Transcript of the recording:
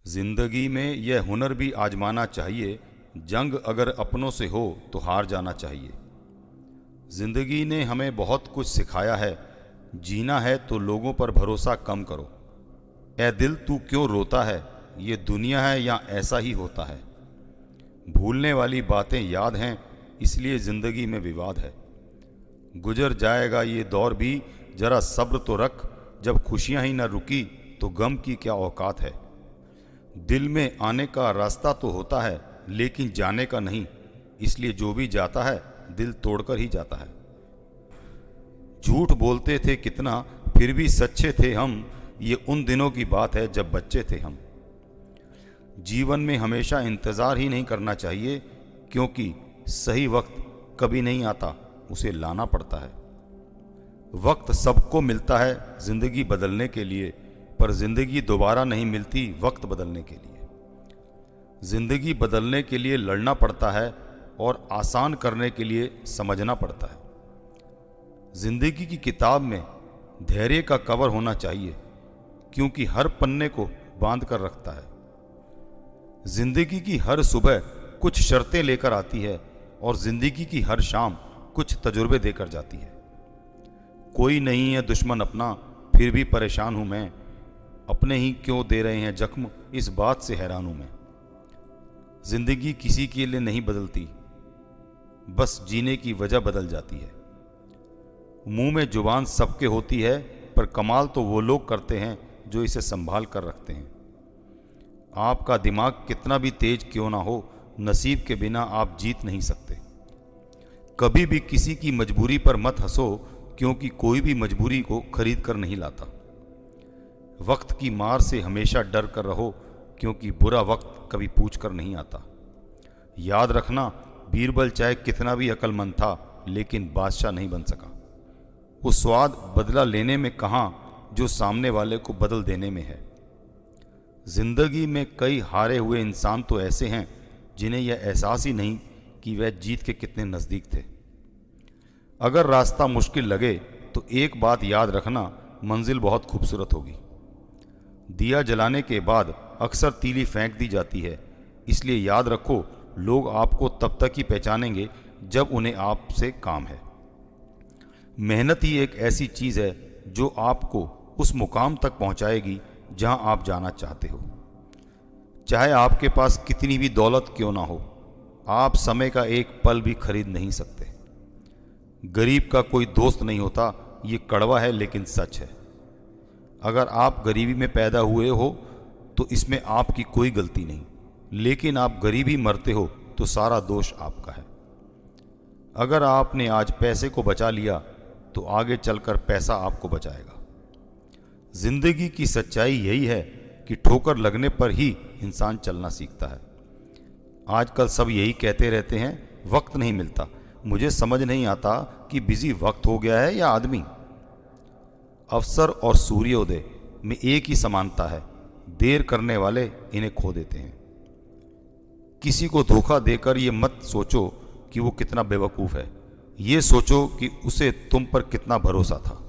जिंदगी में यह हुनर भी आजमाना चाहिए, जंग अगर अपनों से हो तो हार जाना चाहिए। जिंदगी ने हमें बहुत कुछ सिखाया है। जीना है तो लोगों पर भरोसा कम करो। ए दिल तू क्यों रोता है, ये दुनिया है या ऐसा ही होता है। भूलने वाली बातें याद हैं, इसलिए जिंदगी में विवाद है। गुजर जाएगा ये दौर भी, जरा सब्र तो रख। जब खुशियां ही न रुकी तो गम की क्या औकात है। दिल में आने का रास्ता तो होता है, लेकिन जाने का नहीं। इसलिए जो भी जाता है दिल तोड़कर ही जाता है। झूठ बोलते थे कितना, फिर भी सच्चे थे हम। ये उन दिनों की बात है जब बच्चे थे हम। जीवन में हमेशा इंतज़ार ही नहीं करना चाहिए, क्योंकि सही वक्त कभी नहीं आता, उसे लाना पड़ता है। वक्त सबको मिलता है ज़िंदगी बदलने के लिए, पर ज़िंदगी दोबारा नहीं मिलती वक्त बदलने के लिए। ज़िंदगी बदलने के लिए लड़ना पड़ता है और आसान करने के लिए समझना पड़ता है। ज़िंदगी की किताब में धैर्य का कवर होना चाहिए, क्योंकि हर पन्ने को बांध कर रखता है। ज़िंदगी की हर सुबह कुछ शर्तें लेकर आती है और ज़िंदगी की हर शाम कुछ तजुर्बे देकर जाती है। कोई नहीं है दुश्मन अपना, फिर भी परेशान हूँ मैं। अपने ही क्यों दे रहे हैं जख्म, इस बात से हैरान हूँ मैं। ज़िंदगी किसी के लिए नहीं बदलती, बस जीने की वजह बदल जाती है। मुंह में जुबान सबके होती है, पर कमाल तो वो लोग करते हैं जो इसे संभाल कर रखते हैं। आपका दिमाग कितना भी तेज क्यों ना हो, नसीब के बिना आप जीत नहीं सकते। कभी भी किसी की मजबूरी पर मत हंसो, क्योंकि कोई भी मजबूरी को खरीद कर नहीं लाता। वक्त की मार से हमेशा डर कर रहो, क्योंकि बुरा वक्त कभी पूछ कर नहीं आता। याद रखना, बीरबल चाहे कितना भी अक्लमंद था, लेकिन बादशाह नहीं बन सका। वो स्वाद बदला लेने में कहाँ, जो सामने वाले को बदल देने में है। जिंदगी में कई हारे हुए इंसान तो ऐसे हैं जिन्हें यह एहसास ही नहीं कि वह जीत के कितने नज़दीक थे। अगर रास्ता मुश्किल लगे तो एक बात याद रखना, मंजिल बहुत खूबसूरत होगी। दिया जलाने के बाद अक्सर तीली फेंक दी जाती है, इसलिए याद रखो, लोग आपको तब तक ही पहचानेंगे जब उन्हें आपसे काम है। मेहनत ही एक ऐसी चीज़ है जो आपको उस मुकाम तक पहुंचाएगी जहां आप जाना चाहते हो। चाहे आपके पास कितनी भी दौलत क्यों ना हो, आप समय का एक पल भी खरीद नहीं सकते। गरीब का कोई दोस्त नहीं होता, ये कड़वा है लेकिन सच है। अगर आप गरीबी में पैदा हुए हो तो इसमें आपकी कोई गलती नहीं, लेकिन आप गरीबी मरते हो तो सारा दोष आपका है। अगर आपने आज पैसे को बचा लिया तो आगे चलकर पैसा आपको बचाएगा। जिंदगी की सच्चाई यही है कि ठोकर लगने पर ही इंसान चलना सीखता है। आजकल सब यही कहते रहते हैं, वक्त नहीं मिलता। मुझे समझ नहीं आता कि बिजी वक्त हो गया है या आदमी। अवसर और सूर्योदय में एक ही समानता है, देर करने वाले इन्हें खो देते हैं। किसी को धोखा देकर ये मत सोचो कि वो कितना बेवकूफ़ है, ये सोचो कि उसे तुम पर कितना भरोसा था।